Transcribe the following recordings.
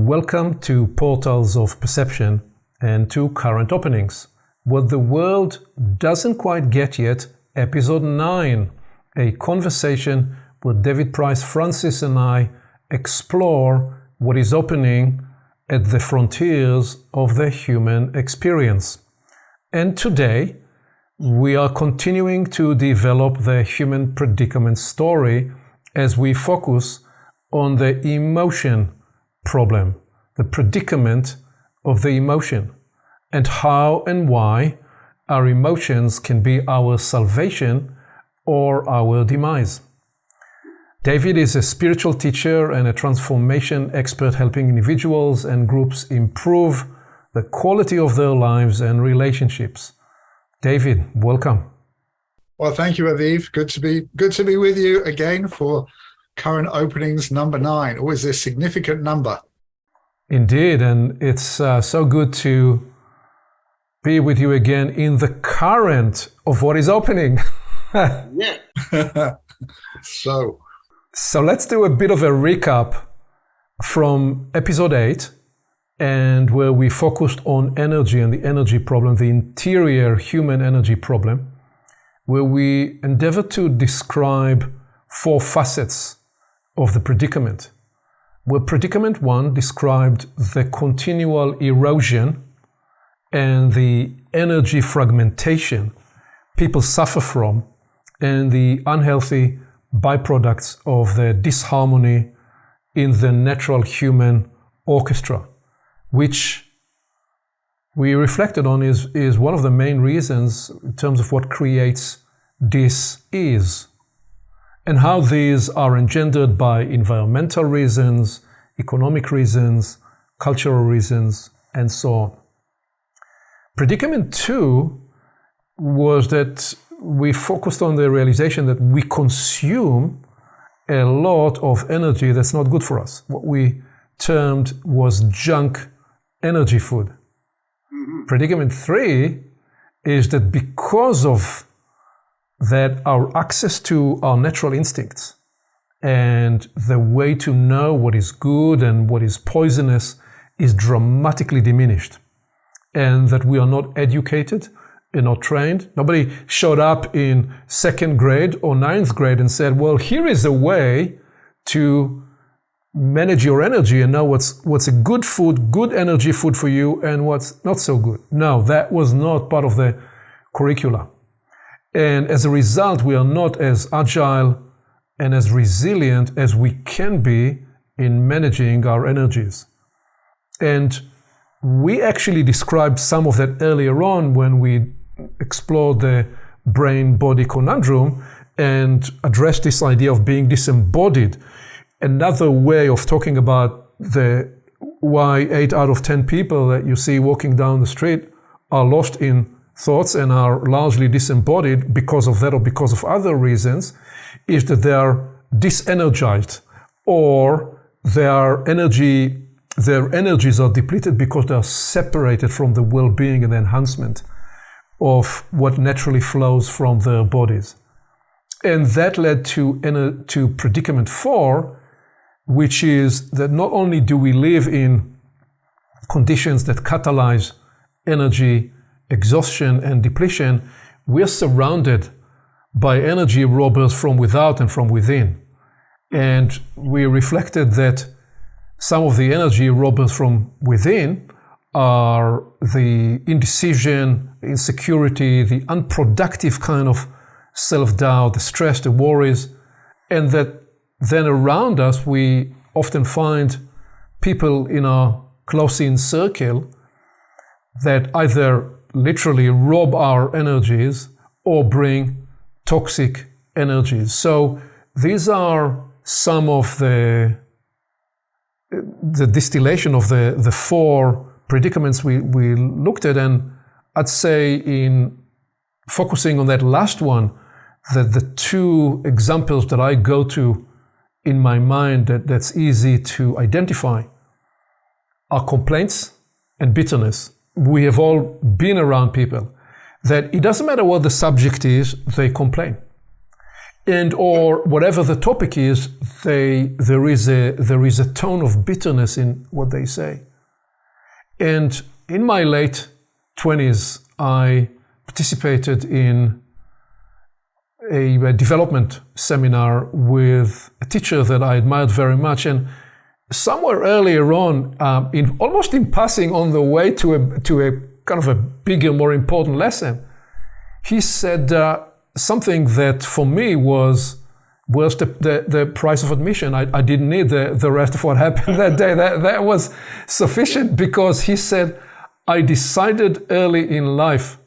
Welcome to Portals of Perception and to Current Openings. What the world doesn't quite get yet, episode 9, a conversation where David Price Francis and I explore what is opening at the frontiers of the human experience. And today, we are continuing to develop the human predicament story as we focus on the emotion problem, the predicament of the emotion, and how and why our emotions can be our salvation or our demise. David is a spiritual teacher and a transformation expert helping individuals and groups improve the quality of their lives and relationships. David, welcome. Well, thank you, Aviv. Good to be with you again for Current Openings number 9. Always a significant number. Indeed, and it's so good to be with you again in the current of what is opening. Yeah. So let's do a bit of a recap from episode 8, and where we focused on energy and the energy problem, the interior human energy problem, where we endeavored to describe 4 facets of the predicament. Where predicament 1 described the continual erosion and the energy fragmentation people suffer from, and the unhealthy byproducts of the disharmony in the natural human orchestra, which we reflected on is one of the main reasons in terms of what creates dis-ease, and how these are engendered by environmental reasons, economic reasons, cultural reasons, and so on. Predicament 2 was that we focused on the realization that we consume a lot of energy that's not good for us. What we termed was junk energy food. Predicament 3 is that because of that, our access to our natural instincts and the way to know what is good and what is poisonous is dramatically diminished, and that we are not educated and not trained. Nobody showed up in 2nd grade or 9th grade and said, well, here is a way to manage your energy and know what's a good food, good energy food for you, and what's not so good. No, that was not part of the curricula. And as a result, we are not as agile and as resilient as we can be in managing our energies. And we actually described some of that earlier on when we explored the brain-body conundrum and addressed this idea of being disembodied. Another way of talking about why 8 out of 10 people that you see walking down the street are lost in thoughts and are largely disembodied because of that or because of other reasons, is that they are disenergized, or their energies are depleted because they are separated from the well-being and the enhancement of what naturally flows from their bodies. And that led to predicament 4, which is that not only do we live in conditions that catalyze energy exhaustion and depletion, we're surrounded by energy robbers from without and from within. And we reflected that some of the energy robbers from within are the indecision, the insecurity, the unproductive kind of self-doubt, the stress, the worries, and that then around us we often find people in our close-in circle that either literally rob our energies or bring toxic energies. So these are some of the distillation of the 4 predicaments we looked at. And I'd say in focusing on that last one, that the 2 examples that I go to in my mind that's easy to identify are complaints and bitterness. We have all been around people that it doesn't matter what the subject is, they complain. and or whatever the topic is, there is a tone of bitterness in what they say. And in my late 20s, I participated in a development seminar with a teacher that I admired very much. And somewhere earlier on, almost in passing on the way to a kind of a bigger, more important lesson, he said something that for me was the price of admission. I didn't need the rest of what happened that day. That was sufficient, because he said, I decided early in life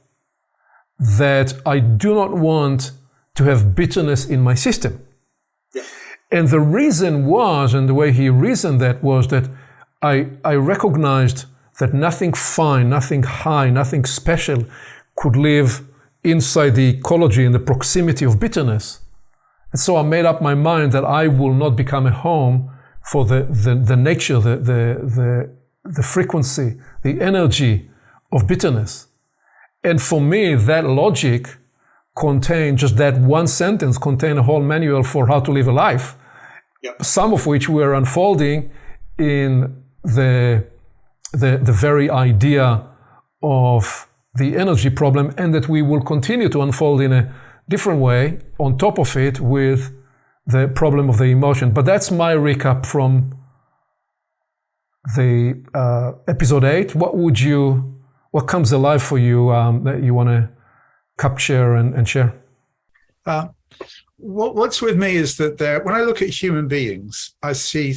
that I do not want to have bitterness in my system. Yeah. And the reason was, and the way he reasoned that was that I recognized that nothing fine, nothing high, nothing special could live inside the ecology and the proximity of bitterness. And so I made up my mind that I will not become a home for the nature, the frequency, the energy of bitterness. And for me, that logic contained, just that one sentence contained a whole manual for how to live a life. Yep. Some of which we're unfolding in the very idea of the energy problem, and that we will continue to unfold in a different way on top of it with the problem of the emotion. But that's my recap from the episode 8. What comes alive for you that you want to capture and share? What's with me is that when I look at human beings, I see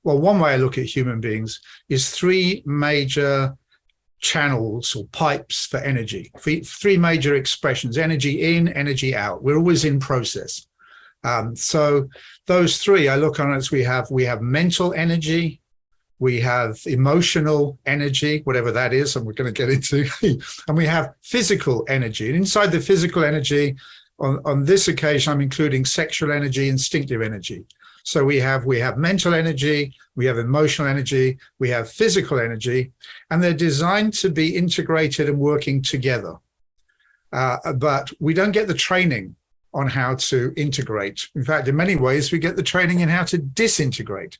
one way I look at human beings is three major channels or pipes for energy, three major expressions: energy in, energy out. We're always in process. So those three I look on as we have mental energy, we have emotional energy, whatever that is, and we're going to get into, and we have physical energy. And inside the physical energy, on this occasion, I'm including sexual energy, instinctive energy. So we have mental energy, we have emotional energy, we have physical energy, and they're designed to be integrated and working together. But we don't get the training on how to integrate. In fact, in many ways, we get the training in how to disintegrate.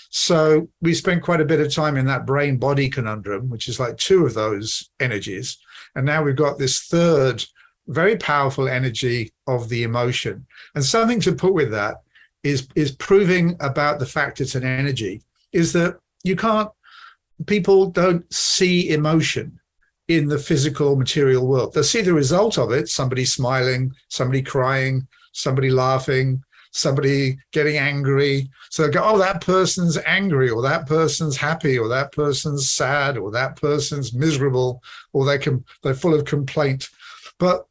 So we spent quite a bit of time in that brain-body conundrum, which is like two of those energies. And now we've got this third, very powerful energy of the emotion. And something to put with that is proving about the fact it's an energy, is that people don't see emotion in the physical material world. They'll see the result of it: somebody smiling, somebody crying, somebody laughing, somebody getting angry. So they go, oh, that person's angry, or that person's happy, or that person's sad, or that person's miserable, or they're full of complaint. But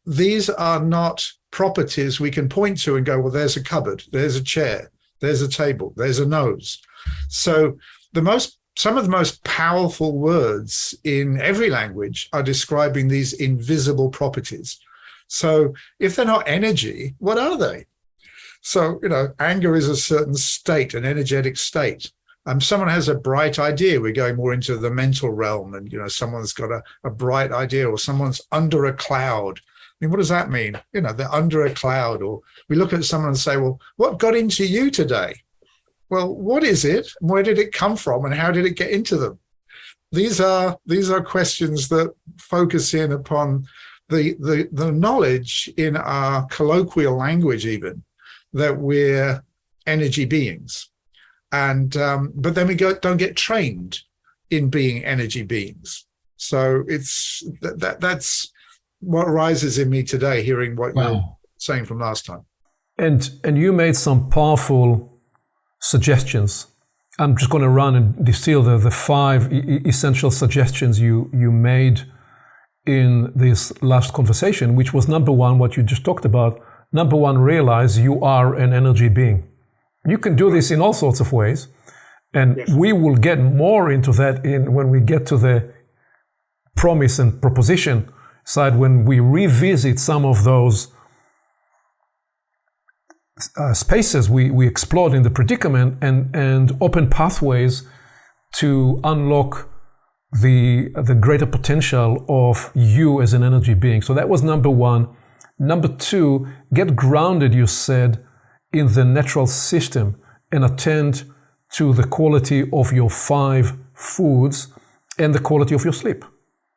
these are not properties we can point to and go, well, there's a cupboard, there's a chair, there's a table, there's a nose. So some of the most powerful words in every language are describing these invisible properties. So if they're not energy, what are they? So, anger is a certain state, an energetic state. Someone has a bright idea. We're going more into the mental realm, and, someone's got a bright idea, or someone's under a cloud. I mean, what does that mean? They're under a cloud. Or we look at someone and say, well, what got into you today? Well, what is it? Where did it come from? And how did it get into them? These are questions that focus in upon the knowledge in our colloquial language, even, that we're energy beings. And but then we don't get trained in being energy beings. So that's what rises in me today, hearing what you're saying from last time. And you made some powerful suggestions. I'm just going to run and distill the 5 essential suggestions you made in this last conversation, which was number 1, what you just talked about. Number 1, realize you are an energy being. You can do this in all sorts of ways. And yes, we will get more into that when we get to the promise and proposition side, when we revisit some of those spaces we explored in the predicament and open pathways to unlock the greater potential of you as an energy being. So that was number 1. Number two, get grounded, you said, in the natural system and attend to the quality of your 5 foods and the quality of your sleep.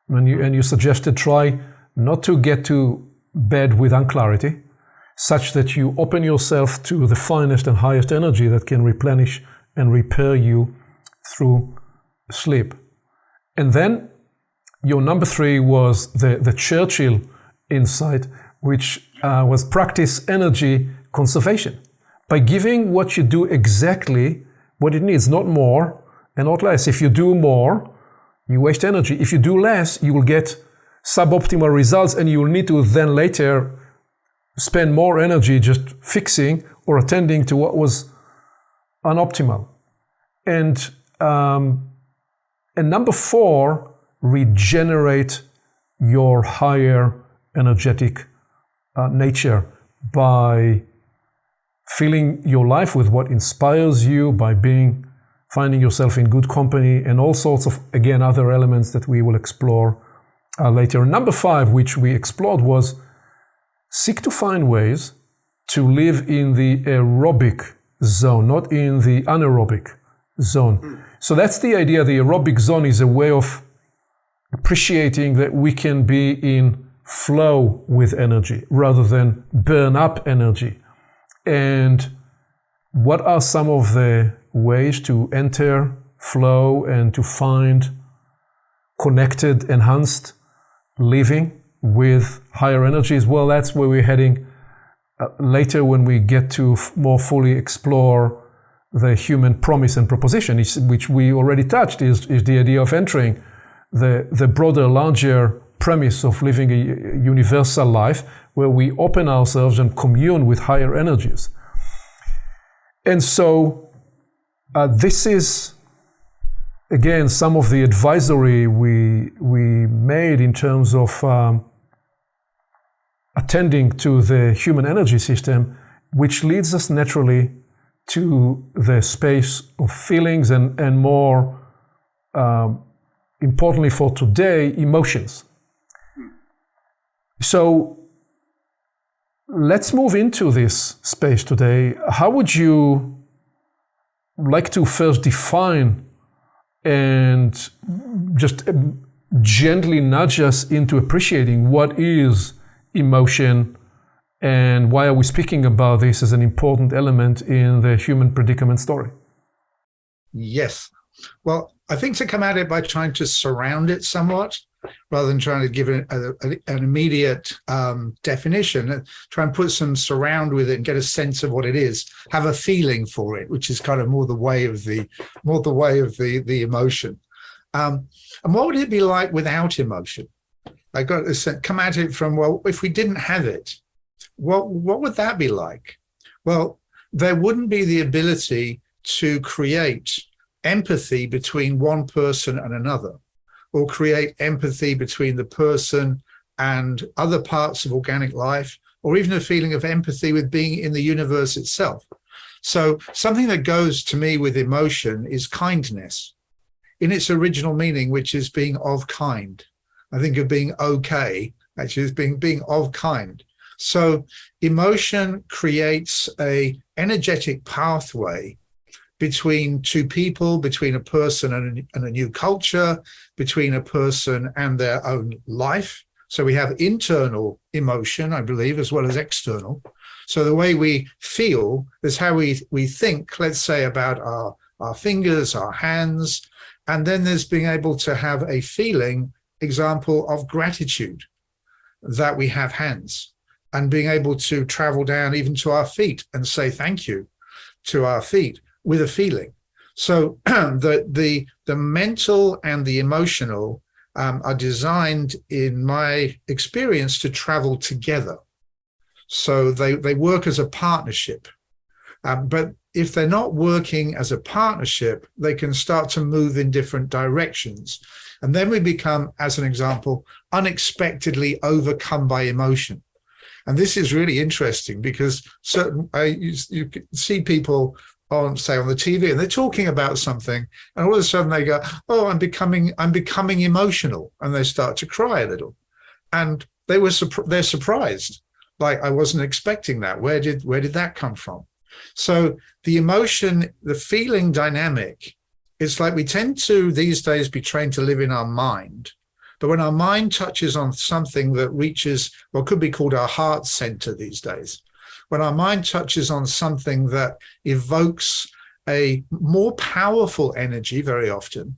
And you suggested try not to get to bed with unclarity, such that you open yourself to the finest and highest energy that can replenish and repair you through sleep. And then your number 3 was the Churchill insight, which was practice energy conservation. By giving what you do exactly what it needs, not more and not less. If you do more, you waste energy. If you do less, you will get suboptimal results, and you will need to then later spend more energy just fixing or attending to what was unoptimal. And number 4, regenerate your higher energetic nature by filling your life with what inspires you, by finding yourself in good company, and all sorts of, again, other elements that we will explore later. And number 5, which we explored, was seek to find ways to live in the aerobic zone, not in the anaerobic zone. So that's the idea. The aerobic zone is a way of appreciating that we can be in flow with energy rather than burn up energy. And what are some of the ways to enter flow and to find connected, enhanced living with higher energies? Well, that's where we're heading later when we get to more fully explore the human promise and proposition, which we already touched, is the idea of entering the broader, larger premise of living a universal life where we open ourselves and commune with higher energies. And so this is, again, some of the advisory we made in terms of attending to the human energy system, which leads us naturally to the space of feelings and more importantly for today, emotions. So let's move into this space today. How would you like to first define and just gently nudge us into appreciating what is emotion and why are we speaking about this as an important element in the human predicament story? Yes. Well, I think to come at it by trying to surround it somewhat, rather than trying to give it an immediate definition, try and put some surround with it and get a sense of what it is, have a feeling for it, which is kind of more the way of the emotion. And what would it be like without emotion? I got to come at it from, well, if we didn't have it, what would that be like? Well, there wouldn't be the ability to create empathy between one person and another, or create empathy between the person and other parts of organic life, or even a feeling of empathy with being in the universe itself. So something that goes to me with emotion is kindness in its original meaning, which is being of kind. I think of being okay, actually, as being of kind. So emotion creates a energetic pathway between two people, between a person and a new culture, between a person and their own life. So we have internal emotion, I believe, as well as external. So the way we feel is how we think, let's say, about our fingers, our hands, and then there's being able to have a feeling, example of gratitude, that we have hands, and being able to travel down even to our feet and say thank you to our feet with a feeling. So the mental and the emotional are designed, in my experience, to travel together. So they work as a partnership. But if they're not working as a partnership, they can start to move in different directions. And then we become, as an example, unexpectedly overcome by emotion. And this is really interesting because you can see people on, say, on the TV, and they're talking about something, and all of a sudden they go, "Oh, I'm becoming emotional," and they start to cry a little, and they're surprised. like I wasn't expecting that. Where did that come from? So the emotion, the feeling dynamic, it's like we tend to these days be trained to live in our mind. But when our mind touches on something that reaches what could be called our heart center these days, when our mind touches on something that evokes a more powerful energy very often,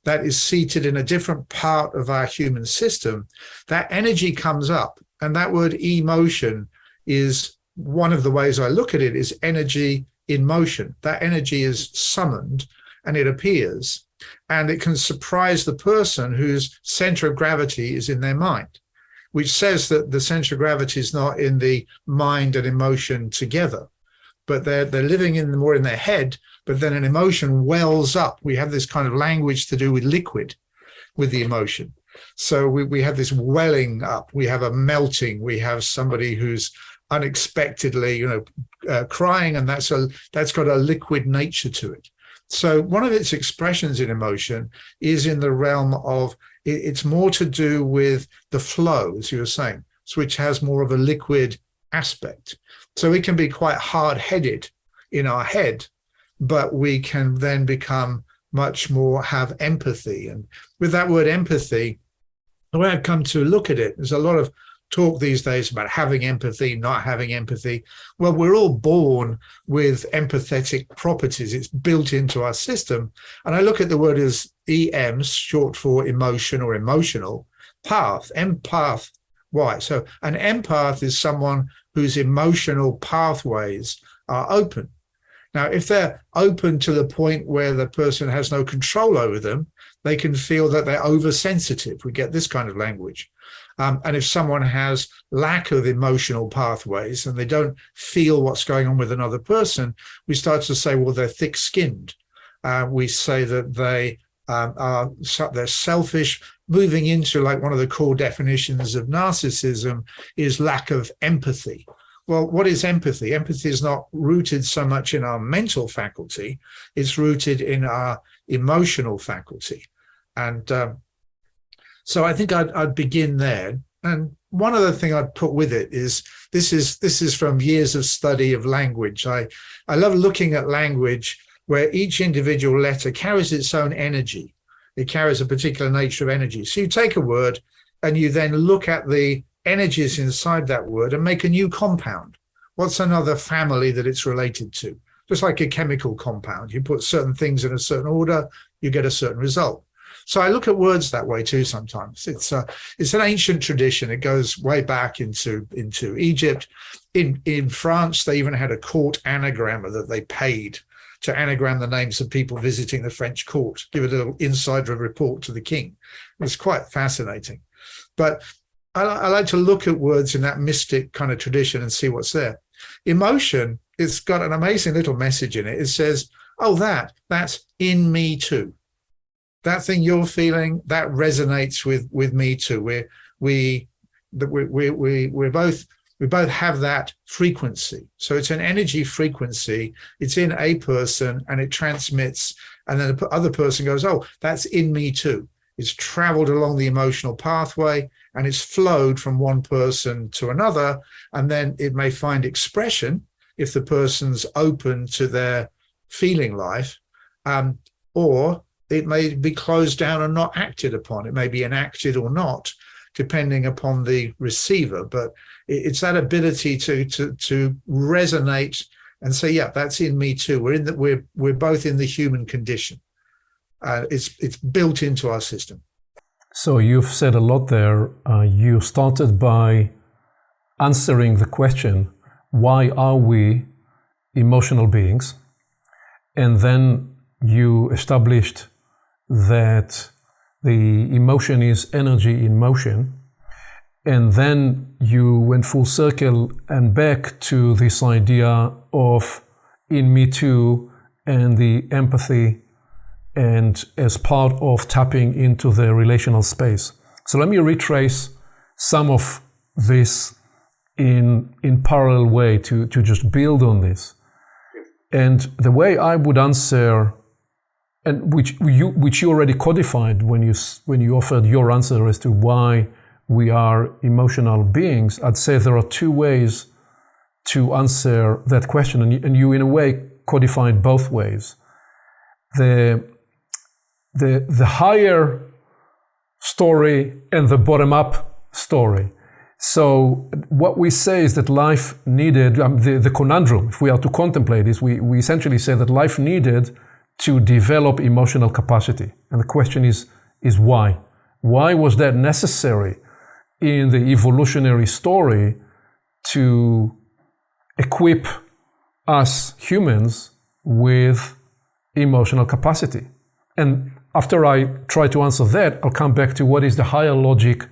that is seated in a different part of our human system, that energy comes up. And that word emotion is one of the ways I look at it, is energy in motion. That energy is summoned and it appears, and it can surprise the person whose center of gravity is in their mind, which says that the center of gravity is not in the mind and emotion together, but they're living more in their head, but then an emotion wells up. We have this kind of language to do with liquid, with the emotion. So we have this welling up, we have a melting, we have somebody who's unexpectedly, crying, and that's got a liquid nature to it. So one of its expressions in emotion is in the realm of, it's more to do with the flow, as you were saying, which has more of a liquid aspect. So we can be quite hard-headed in our head, but we can then become much more, have empathy. And with that word empathy, the way I've come to look at it, there's a lot of talk these days about having empathy, not having empathy. Well, we're all born with empathetic properties. It's built into our system. And I look at the word as EM, short for emotion or emotional, path, empath. Why? So an empath is someone whose emotional pathways are open. Now, if they're open to the point where the person has no control over them, they can feel that they're oversensitive. We get this kind of language. And if someone has lack of emotional pathways and they don't feel what's going on with another person, we start to say, well, they're thick-skinned. We say that they're selfish. Moving into, like, one of the core definitions of narcissism is lack of empathy. Well, what is empathy? Empathy is not rooted so much in our mental faculty, it's rooted in our emotional faculty. And so I think I'd begin there. And one other thing I'd put with it is, this is from years of study of language. I love looking at language where each individual letter carries its own energy. It carries a particular nature of energy. So you take a word and you then look at the energies inside that word and make a new compound. What's another family that it's related to? Just like a chemical compound. You put certain things in a certain order, you get a certain result. So I look at words that way too sometimes. It's an ancient tradition. It goes way back into Egypt. In France, they even had a court anagrammer that they paid to anagram the names of people visiting the French court, give a little insider report to the king. It's quite fascinating. But I like to look at words in that mystic kind of tradition and see what's there. Emotion, it's got an amazing little message in it. It says, oh, that's in me too. That thing you're feeling, that resonates with me too. We both have that frequency. So it's an energy frequency. It's in a person and it transmits, and then the other person goes, oh, that's in me too. It's traveled along the emotional pathway and it's flowed from one person to another. And then it may find expression if the person's open to their feeling life, or it may be closed down and not acted upon. It may be enacted or not, depending upon the receiver. But it's that ability to resonate and say, yeah, that's in me too. We're both in the human condition. It's built into our system. So you've said a lot there. You started by answering the question, why are we emotional beings? And then you established that the emotion is energy in motion. And then you went full circle and back to this idea of in me too and the empathy, and as part of tapping into the relational space. So let me retrace some of this in parallel way to just build on this. And the way I would answer, and which you already codified when you offered your answer as to why we are emotional beings, I'd say there are two ways to answer that question, and you in a way codified both ways. The higher story and the bottom-up story. So what we say is that life needed, the conundrum, if we are to contemplate this, we essentially say that life needed to develop emotional capacity. And the question is why? Why was that necessary in the evolutionary story to equip us humans with emotional capacity? And after I try to answer that, I'll come back to what is the higher logic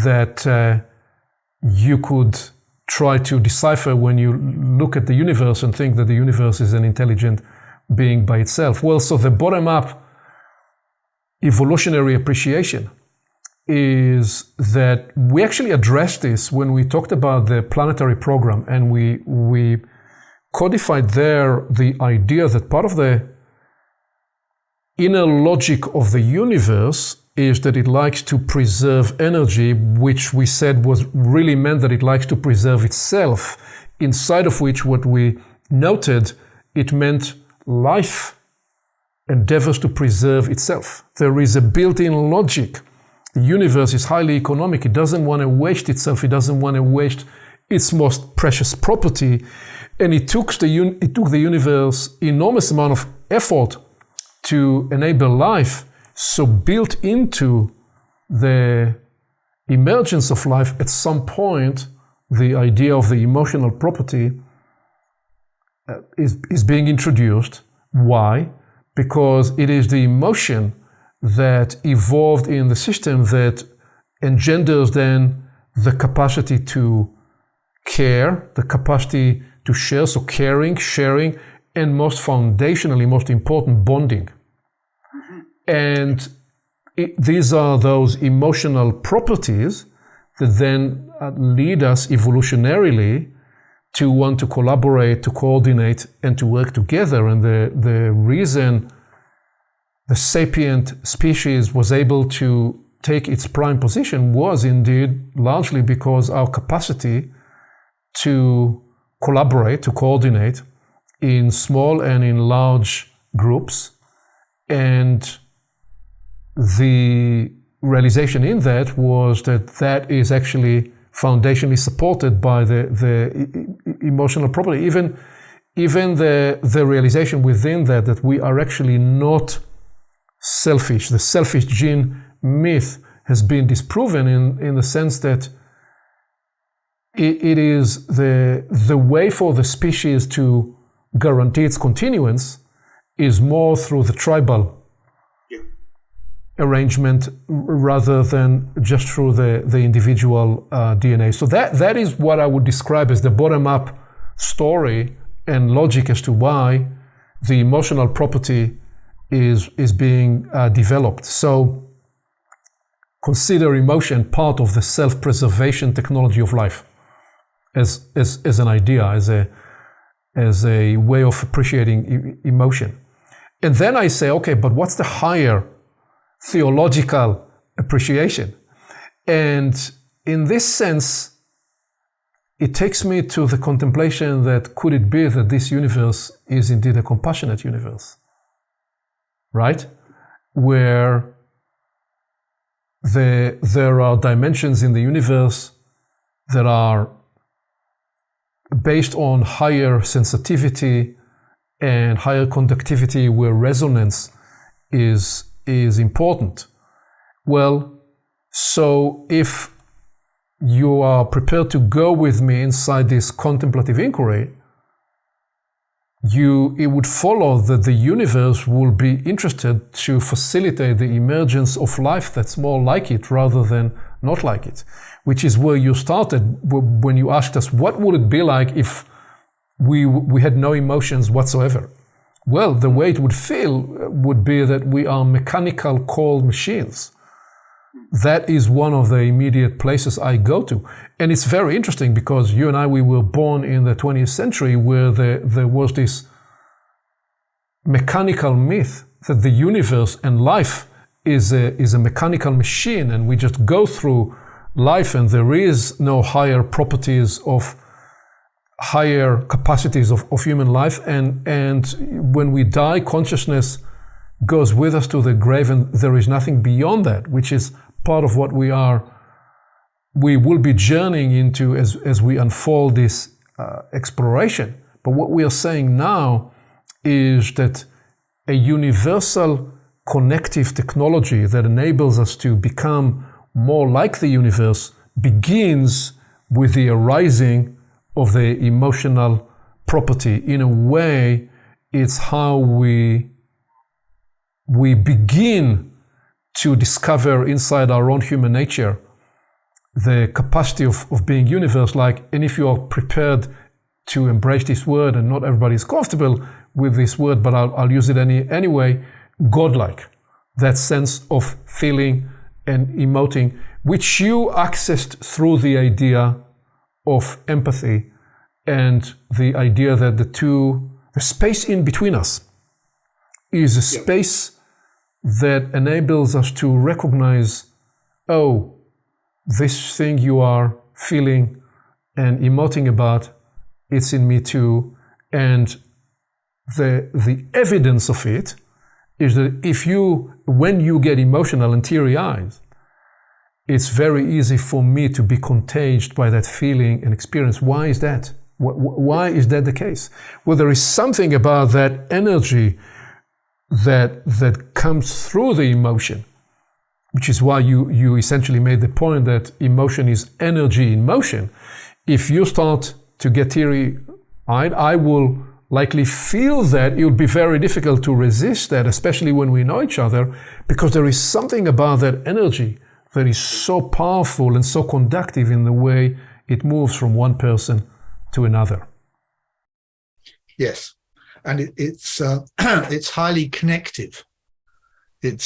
that you could try to decipher when you look at the universe and think that the universe is an intelligent being by itself. Well, so the bottom-up evolutionary appreciation is that we actually addressed this when we talked about the planetary program, and we codified there the idea that part of the inner logic of the universe is that it likes to preserve energy, which we said was really meant that it likes to preserve itself, inside of which what we noted, it meant life endeavors to preserve itself. There is a built-in logic. The universe is highly economic. It doesn't want to waste itself. It doesn't want to waste its most precious property. And it took the universe enormous amount of effort to enable life. So built into the emergence of life, at some point, the idea of the emotional property is being introduced. Why? Because it is the emotion that evolved in the system that engenders then the capacity to care, the capacity to share, so caring, sharing, and most foundationally, most important, bonding. And these are those emotional properties that then lead us evolutionarily to want to collaborate, to coordinate, and to work together. And the reason the sapient species was able to take its prime position was indeed largely because our capacity to collaborate, to coordinate in small and in large groups. And the realization in that was that is actually foundationally supported by the emotional property. Even the realization within that we are actually not selfish. The selfish gene myth has been disproven in the sense that it is the way for the species to guarantee its continuance is more through the tribal arrangement rather than just through the individual DNA. So that is what I would describe as the bottom-up story and logic as to why the emotional property is being developed. So consider emotion part of the self-preservation technology of life as an idea, as a way of appreciating emotion. And then I say, okay, but what's the higher theological appreciation? And in this sense, it takes me to the contemplation that could it be that this universe is indeed a compassionate universe, right? Where there are dimensions in the universe that are based on higher sensitivity and higher conductivity, where resonance is important. Well, so if you are prepared to go with me inside this contemplative inquiry, it would follow that the universe will be interested to facilitate the emergence of life that's more like it rather than not like it, which is where you started when you asked us, what would it be like if we had no emotions whatsoever? Well, the way it would feel would be that we are mechanical cold machines. That is one of the immediate places I go to. And it's very interesting because you and I, we were born in the 20th century where there was this mechanical myth that the universe and life is a mechanical machine, and we just go through life, and there is no higher properties of higher capacities of human life, and when we die, consciousness goes with us to the grave, and there is nothing beyond that, which is part of what we will be journeying into as we unfold this exploration. But what we are saying now is that a universal connective technology that enables us to become more like the universe begins with the arising of the emotional property. In a way, it's how we begin to discover inside our own human nature the capacity of being universe-like. And if you are prepared to embrace this word, and not everybody is comfortable with this word, but I'll use it anyway, godlike. That sense of feeling and emoting, which you accessed through the idea of empathy and the idea that the space in between us is a space that enables us to recognize, oh, this thing you are feeling and emoting about, it's in me too. And the evidence of it is that when you get emotional and teary-eyed, it's very easy for me to be contaged by that feeling and experience. Why is that? Why is that the case? Well, there is something about that energy that comes through the emotion, which is why you essentially made the point that emotion is energy in motion. If you start to get teary-eyed, I will likely feel that. It will be very difficult to resist that, especially when we know each other, because there is something about that energy that is so powerful and so conductive in the way it moves from one person to another. Yes, and it's highly connective. It's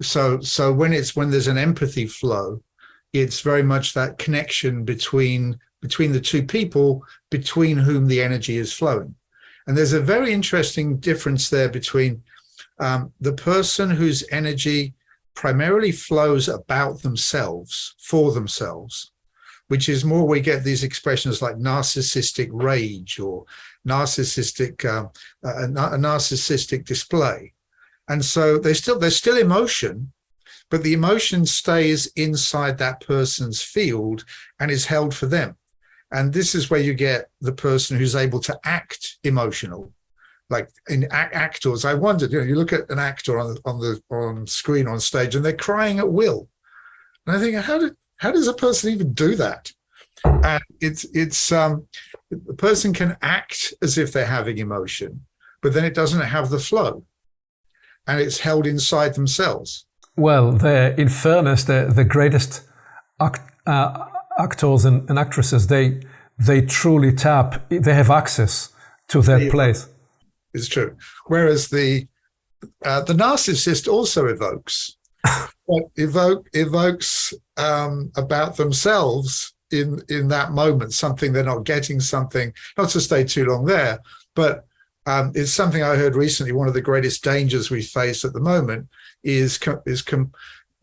so when there's an empathy flow, it's very much that connection between the two people between whom the energy is flowing. And there's a very interesting difference there between the person whose energy primarily flows about themselves, for themselves, which is more, we get these expressions like narcissistic rage or narcissistic a narcissistic display. And so there's still emotion, but the emotion stays inside that person's field and is held for them. And this is where you get the person who's able to act emotional. Like in actors, I wondered, you look at an actor on screen on stage and they're crying at will. And I think, how does a person even do that? And it's the person can act as if they're having emotion, but then it doesn't have the flow, and it's held inside themselves. Well, in fairness, the greatest actors and actresses, they truly they have access to that place. It's true. Whereas the narcissist also evokes about themselves in that moment, something they're not getting, something, not to stay too long there, but it's something I heard recently. One of the greatest dangers we face at the moment is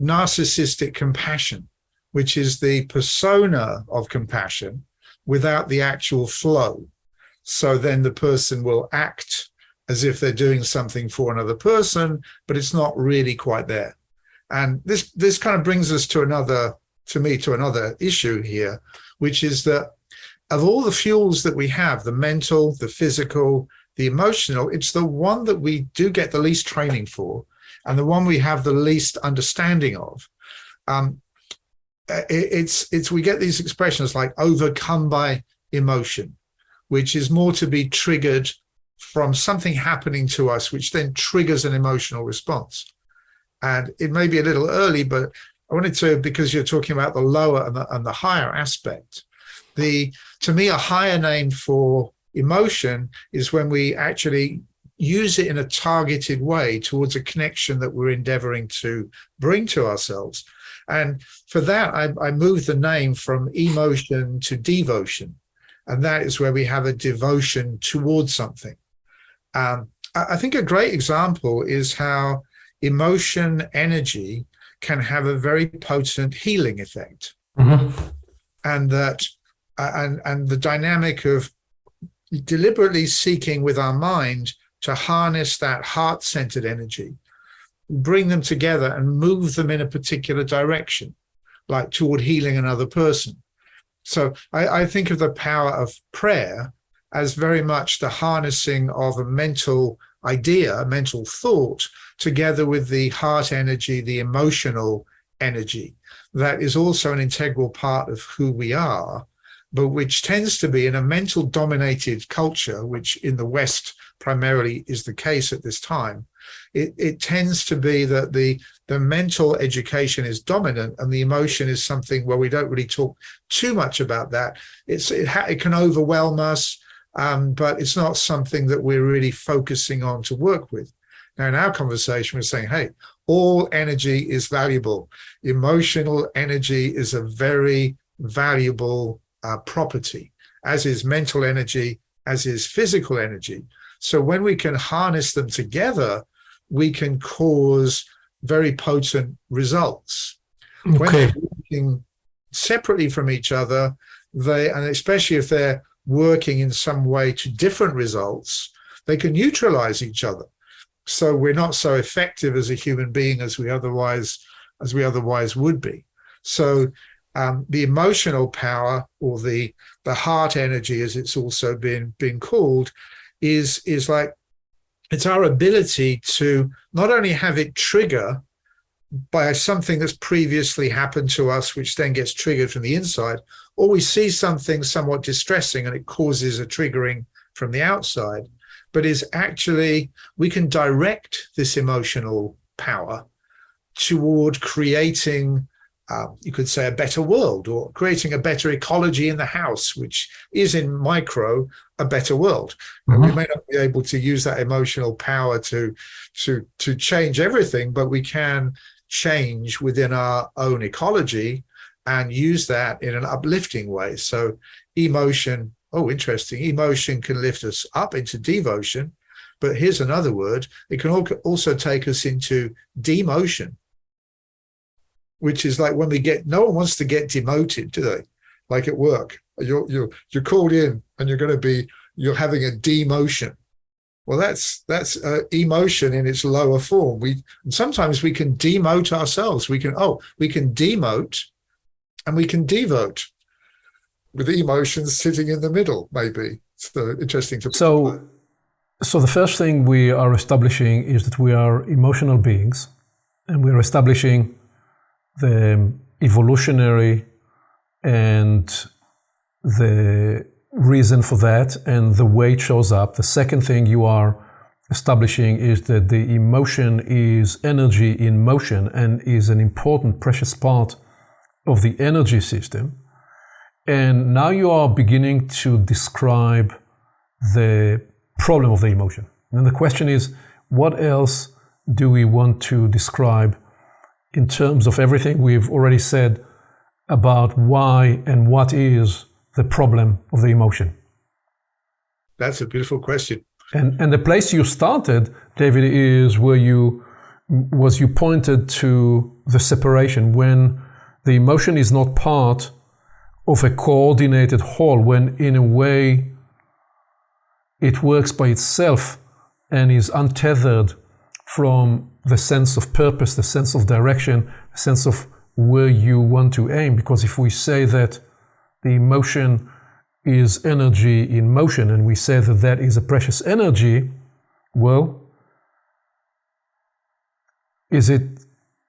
narcissistic compassion, which is the persona of compassion without the actual flow. So then the person will act as if they're doing something for another person, but it's not really quite there. And this kind of brings us to another issue here, which is that of all the fuels that we have, the mental, the physical, the emotional, it's the one that we do get the least training for, and the one we have the least understanding of. We get these expressions like overcome by emotion, which is more to be triggered from something happening to us, which then triggers an emotional response. And it may be a little early, but I wanted to, because you're talking about the lower and the higher aspect, to me, a higher name for emotion is when we actually use it in a targeted way towards a connection that we're endeavoring to bring to ourselves. And for that, I moved the name from emotion to devotion. And that is where we have a devotion towards something. I think a great example is how emotion energy can have a very potent healing effect. And that and the dynamic of deliberately seeking with our mind to harness that heart-centered energy, bring them together and move them in a particular direction, like toward healing another person. So I think of the power of prayer as very much the harnessing of a mental idea, a mental thought, together with the heart energy, the emotional energy, that is also an integral part of who we are, but which tends to be in a mental dominated culture, which in the West primarily is the case at this time. It tends to be that the mental education is dominant and the emotion is something where we don't really talk too much about that. It can overwhelm us, but it's not something that we're really focusing on to work with. Now, in our conversation, we're saying, hey, all energy is valuable. Emotional energy is a very valuable property, as is mental energy, as is physical energy. So when we can harness them together, we can cause very potent results. Okay. When they're working separately from each other, and especially if they're working in some way to different results, they can neutralize each other. So we're not so effective as a human being as we otherwise would be. So the emotional power, or the heart energy, as it's also been called, is like, it's our ability to not only have it trigger by something that's previously happened to us, which then gets triggered from the inside, or we see something somewhat distressing and it causes a triggering from the outside, but is actually, we can direct this emotional power toward creating, you could say, a better world, or creating a better ecology in the house, which is in micro a better world. And we may not be able to use that emotional power to change everything, but we can change within our own ecology and use that in an uplifting way. So emotion, interesting, emotion can lift us up into devotion, but here's another word, it can also take us into demotion, which is like when no one wants to get demoted, do they? Like at work, you're called in and you're having a demotion. Well, that's emotion in its lower form. Sometimes we can demote ourselves. We can demote and we can devote, with emotions sitting in the middle, maybe. It's interesting to. So the first thing we are establishing is that we are emotional beings, and we are establishing the evolutionary and the reason for that and the way it shows up. The second thing you are establishing is that the emotion is energy in motion and is an important, precious part of the energy system. And now you are beginning to describe the problem of the emotion. And the question is, what else do we want to describe in terms of everything we've already said about why and what is the problem of the emotion? That's a beautiful question. And the place you started, David, is where you pointed to the separation, when the emotion is not part of a coordinated whole, when in a way it works by itself and is untethered from the sense of purpose, the sense of direction, the sense of where you want to aim. Because if we say that the emotion is energy in motion, and we say that that is a precious energy, well, is it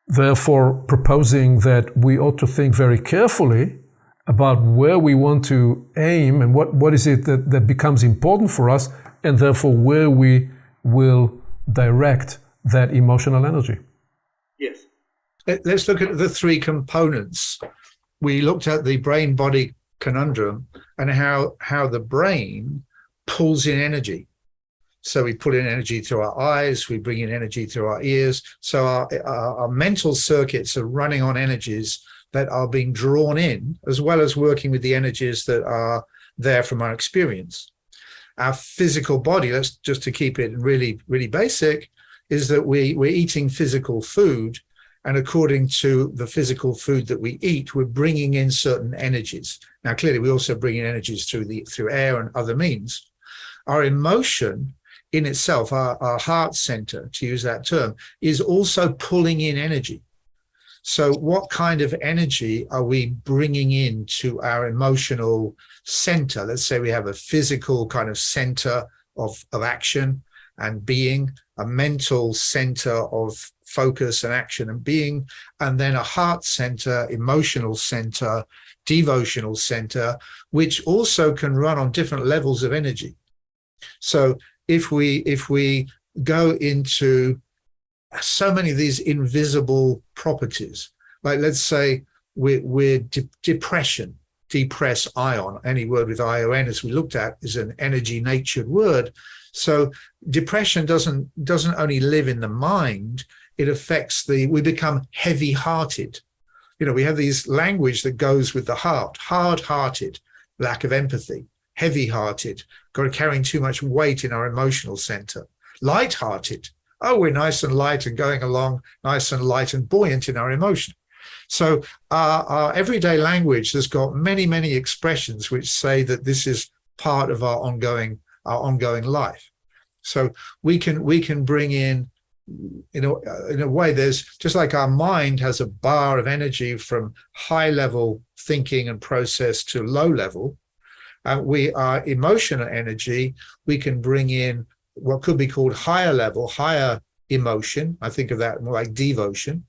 therefore proposing that we ought to think very carefully about where we want to aim and what is it that becomes important for us, and therefore where we will direct that emotional energy? Yes. Let's look at the three components. We looked at the brain-body conundrum and how the brain pulls in energy. So we put in energy through our eyes, we bring in energy through our ears. So our mental circuits are running on energies that are being drawn in, as well as working with the energies that are there from our experience. Our physical body, just to keep it really, really basic, is that we're eating physical food, and according to the physical food that we eat, we're bringing in certain energies. Now, clearly, we also bring in energies through air and other means. Our emotion in itself, our heart center, to use that term, is also pulling in energy. So what kind of energy are we bringing into our emotional center? Let's say we have a physical kind of center of action and being, a mental center of focus and action and being, and then a heart center, emotional center, devotional center, which also can run on different levels of energy. So if we go into so many of these invisible properties, like let's say we're depression, depress ion, any word with ION as we looked at is an energy natured word. So depression doesn't only live in the mind, it affects we become heavy hearted. We have these language that goes with the heart, hard hearted, lack of empathy, heavy hearted, carrying too much weight in our emotional center, light hearted. Oh, we're nice and light and going along nice and light and buoyant in our emotion. So our everyday language has got many, many expressions which say that this is part of our ongoing life. So we can bring in a way, there's just like our mind has a bar of energy from high level thinking and process to low level. Our emotional energy, we can bring in what could be called higher emotion. I think of that more like devotion.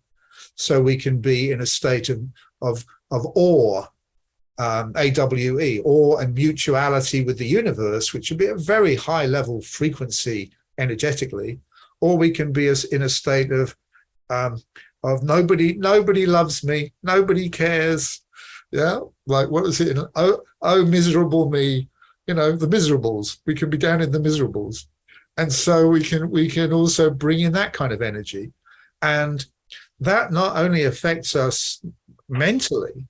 So we can be in a state of awe, AWE, awe and mutuality with the universe, which would be a very high level frequency energetically, or we can be in a state of nobody loves me, nobody cares. Yeah, like what is it? Oh, miserable me. The miserables. We can be down in the miserables, and so we can also bring in that kind of energy, and that not only affects us mentally,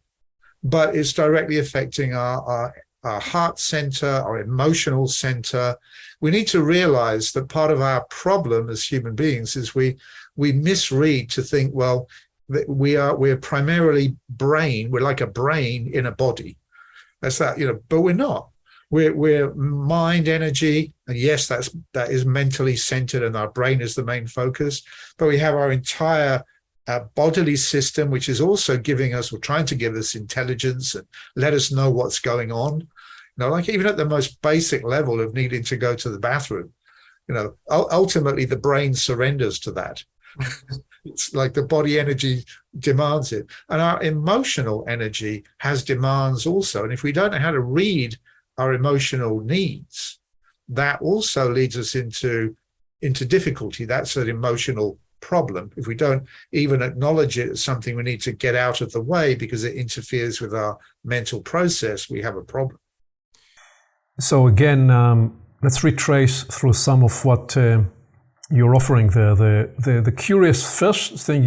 but it's directly affecting our heart center, our emotional center. We need to realize that part of our problem as human beings is we misread to think, well, that we're primarily brain. We're like a brain in a body. That's that, but we're not. We're mind energy, and yes, that is mentally centered, and our brain is the main focus. But we have our entire bodily system, which is also giving us, or trying to give us intelligence and let us know what's going on. Like even at the most basic level of needing to go to the bathroom, ultimately the brain surrenders to that. It's like the body energy demands it. And our emotional energy has demands also. And if we don't know how to read our emotional needs, that also leads us into difficulty. That's an emotional problem. If we don't even acknowledge it as something we need to get out of the way because it interferes with our mental process, we have a problem. So again, let's retrace through some of what you're offering there. The curious first thing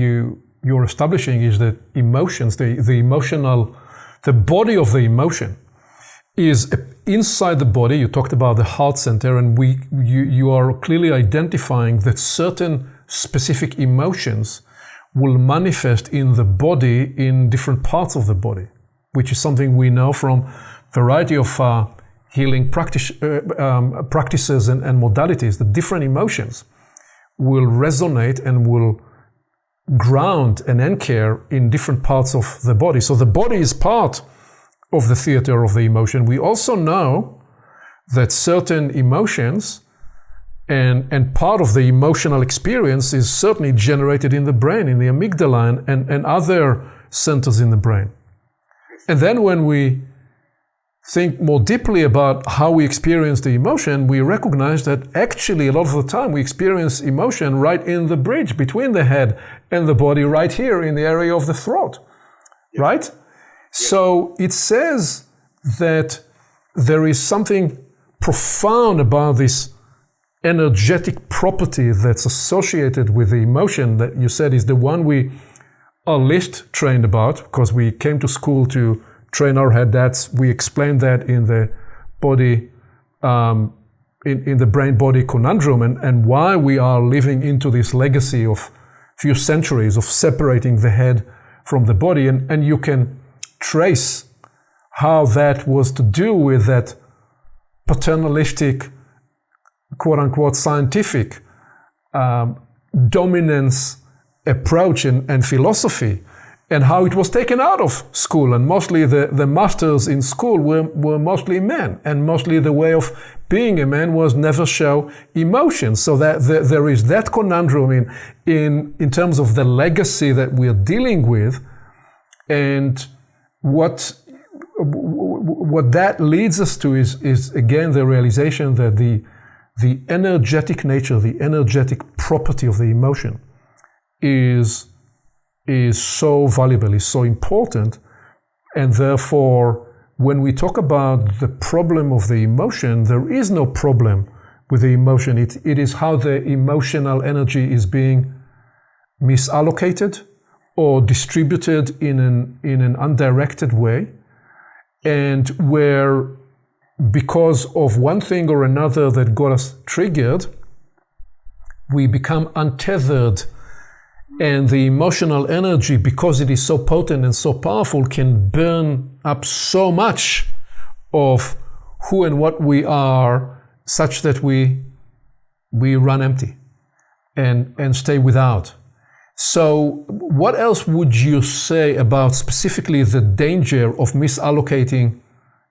you're establishing is that emotions, the body of the emotion is inside the body. You talked about the heart center, and you are clearly identifying that certain specific emotions will manifest in the body in different parts of the body, which is something we know from a variety of healing practices and modalities. The different emotions will resonate and will ground and anchor in different parts of the body. So the body is part of the theater of the emotion. We also know that certain emotions and part of the emotional experience is certainly generated in the brain, in the amygdala and other centers in the brain. And then when we think more deeply about how we experience the emotion, we recognize that actually a lot of the time we experience emotion right in the bridge between the head and the body, right here in the area of the throat, right? So it says that there is something profound about this energetic property that's associated with the emotion that you said is the one we are least trained about, because we came to school to train our head. We explained that in the body in the brain-body conundrum, and why we are living into this legacy of few centuries of separating the head from the body. And you can trace how that was to do with that paternalistic, quote-unquote, scientific dominance approach and philosophy, and how it was taken out of school. And mostly the masters in school were mostly men, and mostly the way of being a man was never show emotion. So that there is that conundrum in terms of the legacy that we're dealing with, and what that leads us to is again the realization that the energetic nature, the energetic property of the emotion is so valuable, is so important. And therefore, when we talk about the problem of the emotion, there is no problem with the emotion. It is how the emotional energy is being misallocated or distributed in an undirected way, and where, because of one thing or another that got us triggered, we become untethered. And the emotional energy, because it is so potent and so powerful, can burn up so much of who and what we are, such that we run empty and stay without. So what else would you say about specifically the danger of misallocating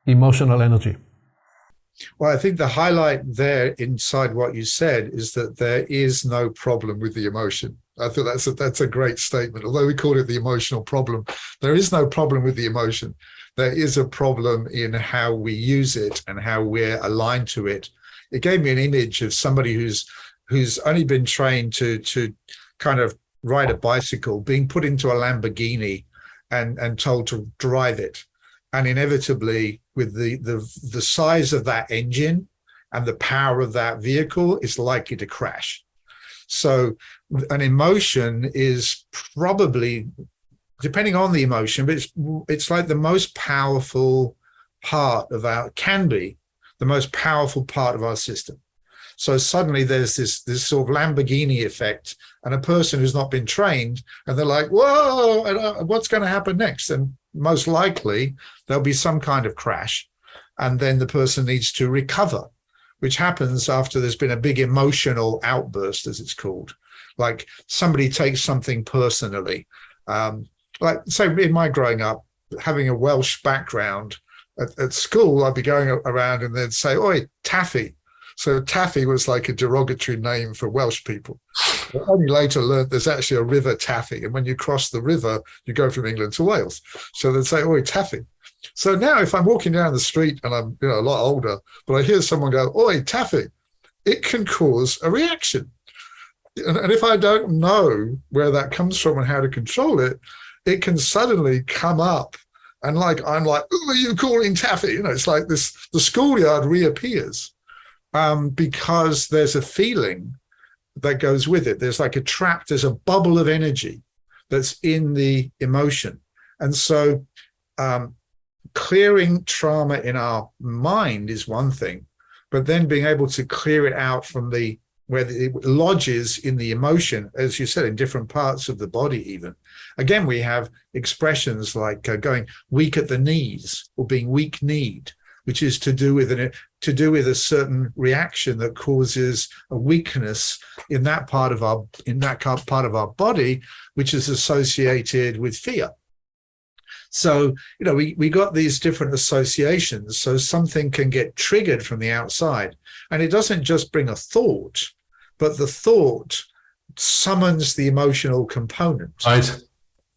emotional energy? Well, I think the highlight there inside what you said is that there is no problem with the emotion. I think that's a great statement. Although we call it the emotional problem, there is no problem with the emotion. There is a problem in how we use it and how we're aligned to it. It gave me an image of somebody who's only been trained to kind of ride a bicycle, being put into a Lamborghini and told to drive it. And inevitably, with the size of that engine and the power of that vehicle, is likely to crash. So an emotion is probably, depending on the emotion, but it's like the most powerful part of can be the most powerful part of our system. So suddenly there's this sort of Lamborghini effect, and a person who's not been trained, and they're like, whoa, what's going to happen next? And most likely there'll be some kind of crash, and then the person needs to recover, which happens after there's been a big emotional outburst, as it's called. Like somebody takes something personally. Like, say, in my growing up, having a Welsh background, at school, I'd be going around and they'd say, oi, taffy. So taffy was like a derogatory name for Welsh people. I only later learned there's actually a river Taffy, and when you cross the river, you go from England to Wales. So they'd say, oi, taffy. So now if I'm walking down the street and I'm a lot older, but I hear someone go, oi, taffy, it can cause a reaction. And if I don't know where that comes from and how to control it, it can suddenly come up. And I'm like, who are you calling taffy? It's like the schoolyard reappears because there's a feeling that goes with it. There's like there's a bubble of energy that's in the emotion. And so clearing trauma in our mind is one thing, but then being able to clear it out from where it lodges in the emotion, as you said, in different parts of the body even. Again, we have expressions like going weak at the knees or being weak-kneed, which is to do with a certain reaction that causes a weakness in that part of our body, which is associated with fear. So, we got these different associations. So something can get triggered from the outside, and it doesn't just bring a thought, but the thought summons the emotional component.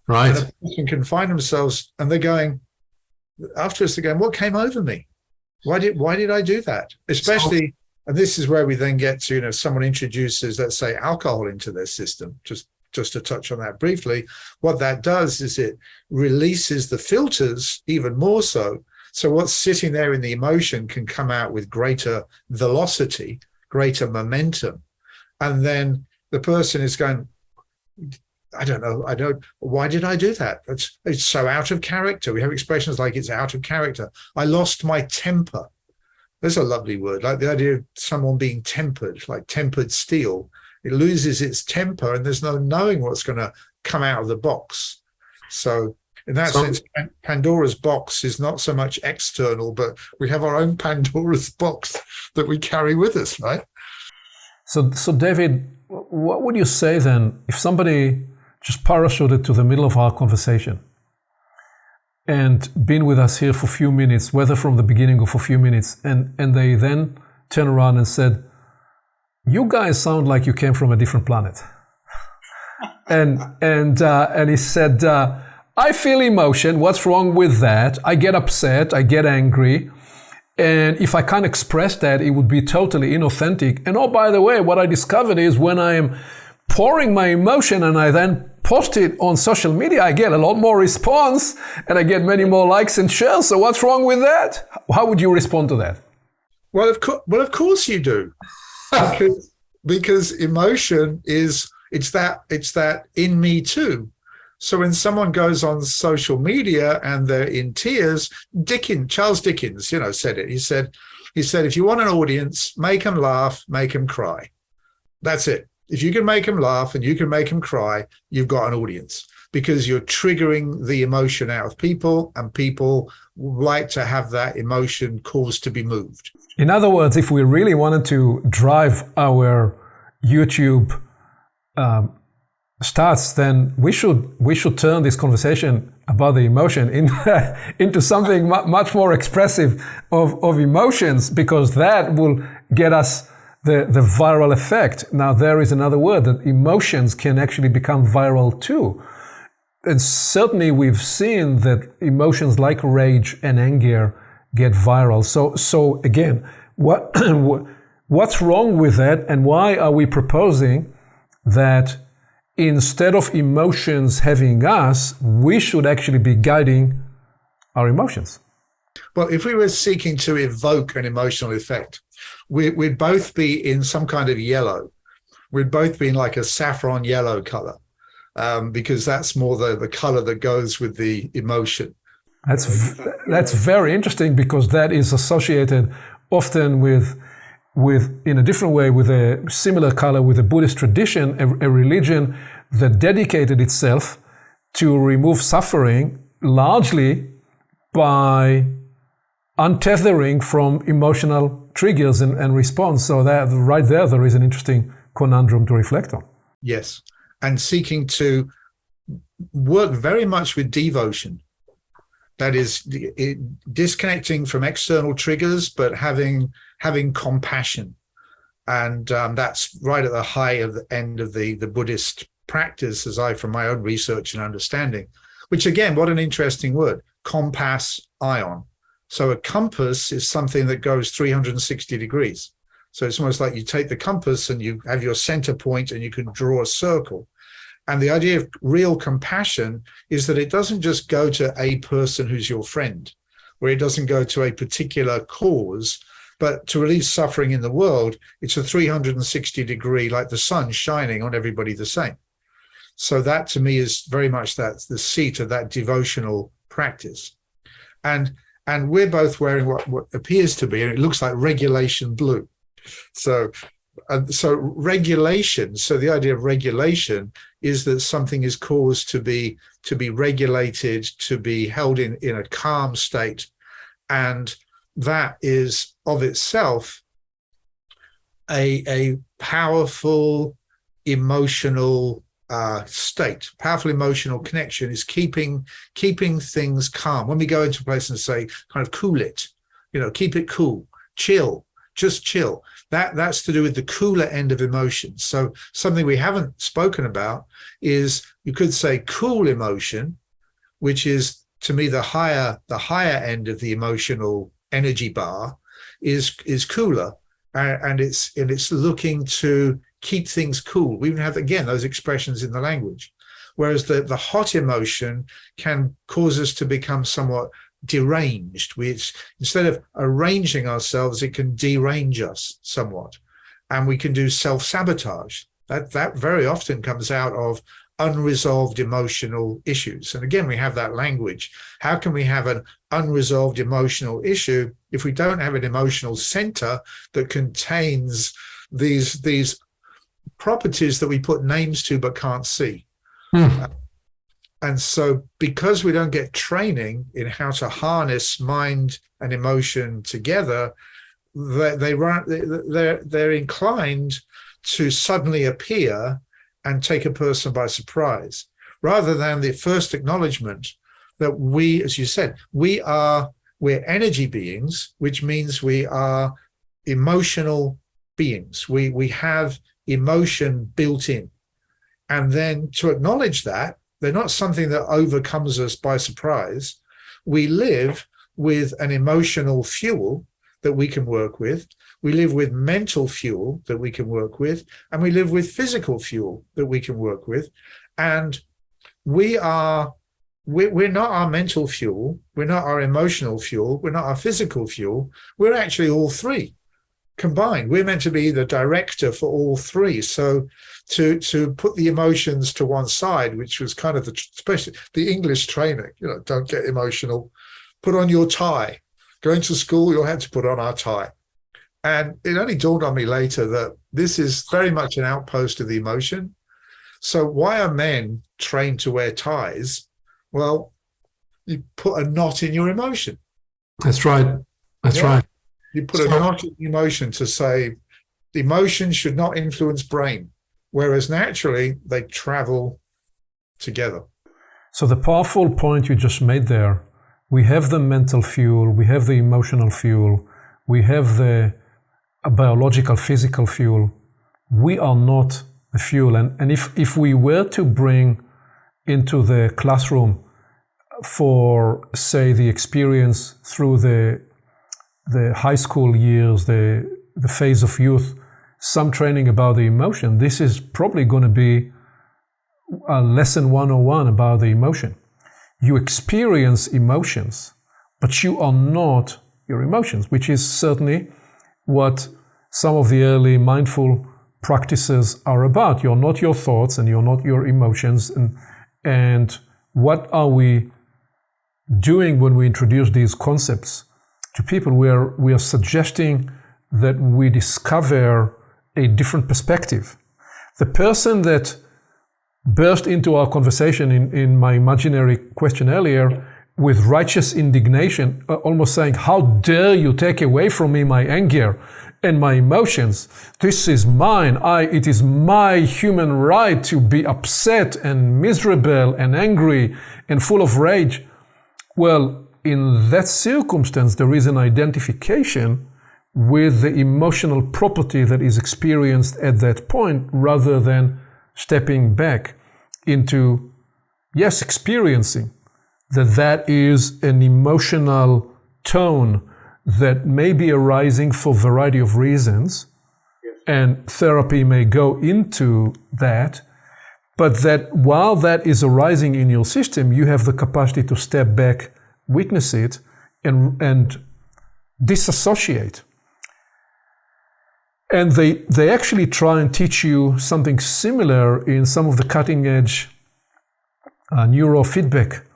Right. And a person can find themselves, and they're going, afterwards they're going, what came over me? Why did I do that? Especially, and this is where we then get to, someone introduces, let's say, alcohol into their system, just to touch on that briefly. What that does is it releases the filters even more so. So what's sitting there in the emotion can come out with greater velocity, greater momentum. And then the person is going, I don't know, why did I do that? It's so out of character. We have expressions like it's out of character. I lost my temper. There's a lovely word, like the idea of someone being tempered, like tempered steel. It loses its temper and there's no knowing what's going to come out of the box. So in that sense, Pandora's box is not so much external, but we have our own Pandora's box that we carry with us, right? So David, what would you say then if somebody just parachuted to the middle of our conversation and been with us here for a few minutes, whether from the beginning or for a few minutes, and they then turn around and said, "You guys sound like you came from a different planet," and he said, "I feel emotion. What's wrong with that? I get upset. I get angry. And if I can't express that, it would be totally inauthentic. And oh, by the way, what I discovered is when I am pouring my emotion and I then post it on social media, I get a lot more response and I get many more likes and shares. So what's wrong with that?" How would you respond to that? Well, of course you do, because emotion is it's that in me too. So when someone goes on social media and they're in tears, Charles Dickens, said it. He said, if you want an audience, make them laugh, make them cry. That's it. If you can make them laugh and you can make them cry, you've got an audience, because you're triggering the emotion out of people, and people like to have that emotion caused to be moved. In other words, if we really wanted to drive our YouTube stats, then we should turn this conversation about the emotion into something much more expressive of emotions, because that will get us the viral effect. Now, there is another word, that emotions can actually become viral too. And certainly we've seen that emotions like rage and anger get viral. So again, what's wrong with that, and why are we proposing that instead of emotions having us, we should actually be guiding our emotions? Well, if we were seeking to evoke an emotional effect, we'd both be in some kind of yellow. We'd both be in like a saffron yellow color, because that's more the color that goes with the emotion. That's very interesting, because that is associated often with in a different way with a similar color with a Buddhist tradition, a religion that dedicated itself to remove suffering largely by untethering from emotional triggers and response. So that right there is an interesting conundrum to reflect on. Yes, and seeking to work very much with devotion. That is disconnecting from external triggers, but having compassion. And that's right at the high of the end of the Buddhist practice, from my own research and understanding, which again, what an interesting word, compass ion. So a compass is something that goes 360 degrees. So it's almost like you take the compass and you have your center point and you can draw a circle. And the idea of real compassion is that it doesn't just go to a person who's your friend, where it doesn't go to a particular cause, but to release suffering in the world, it's a 360 degree, like the sun shining on everybody the same. So that to me is very much that's the seat of that devotional practice. And we're both wearing what appears to be, and it looks like regulation blue. So regulation. So the idea of regulation is that something is caused to be regulated, to be held in a calm state, and that is of itself a powerful emotional state. Powerful emotional connection is keeping things calm. When we go into a place and say, kind of cool it, keep it cool, chill, just chill. That's to do with the cooler end of emotion. So something we haven't spoken about is, you could say, cool emotion, which is to me the higher end of the emotional energy bar, is cooler, and it's looking to keep things cool. We even have, again, those expressions in the language. Whereas the hot emotion can cause us to become somewhat deranged. Instead of arranging ourselves, it can derange us somewhat, and we can do self-sabotage. That very often comes out of unresolved emotional issues. And again, we have that language. How can we have an unresolved emotional issue if we don't have an emotional center that contains these properties that we put names to but can't see? And so because we don't get training in how to harness mind and emotion together, they're inclined to suddenly appear and take a person by surprise, rather than the first acknowledgement that we, as you said, we're energy beings, which means we are emotional beings. We have emotion built in. And then to acknowledge that, they're not something that overcomes us by surprise. We live with an emotional fuel that we can work with. We live with mental fuel that we can work with. And we live with physical fuel that we can work with. And we're not our mental fuel. We're not our emotional fuel. We're not our physical fuel. We're actually all three combined. We're meant to be the director for all three. So to put the emotions to one side, which was kind of especially the English training, don't get emotional, put on your tie. Going to school, you'll have to put on our tie. And it only dawned on me later that this is very much an outpost of the emotion. So why are men trained to wear ties? Well, you put a knot in your emotion. That's right. That's right. You put a knot in emotion to say emotion should not influence brain, whereas naturally they travel together. So the powerful point you just made there, we have the mental fuel, we have the emotional fuel, we have the biological, physical fuel. We are not the fuel. And if we were to bring into the classroom for, say, the experience through the high school years, the phase of youth, some training about the emotion, this is probably going to be a lesson 101 about the emotion. You experience emotions, but you are not your emotions, which is certainly what some of the early mindful practices are about. You're not your thoughts and you're not your emotions. And what are we doing when we introduce these concepts to people? We are suggesting that we discover a different perspective. The person that burst into our conversation in my imaginary question earlier with righteous indignation, almost saying, how dare you take away from me my anger and my emotions? This is mine. It is my human right to be upset and miserable and angry and full of rage. Well, in that circumstance, there is an identification with the emotional property that is experienced at that point, rather than stepping back into, yes, experiencing that is an emotional tone that may be arising for a variety of reasons, and therapy may go into that, but that while that is arising in your system, you have the capacity to step back, witness it, and disassociate. And they actually try and teach you something similar in some of the cutting-edge neurofeedback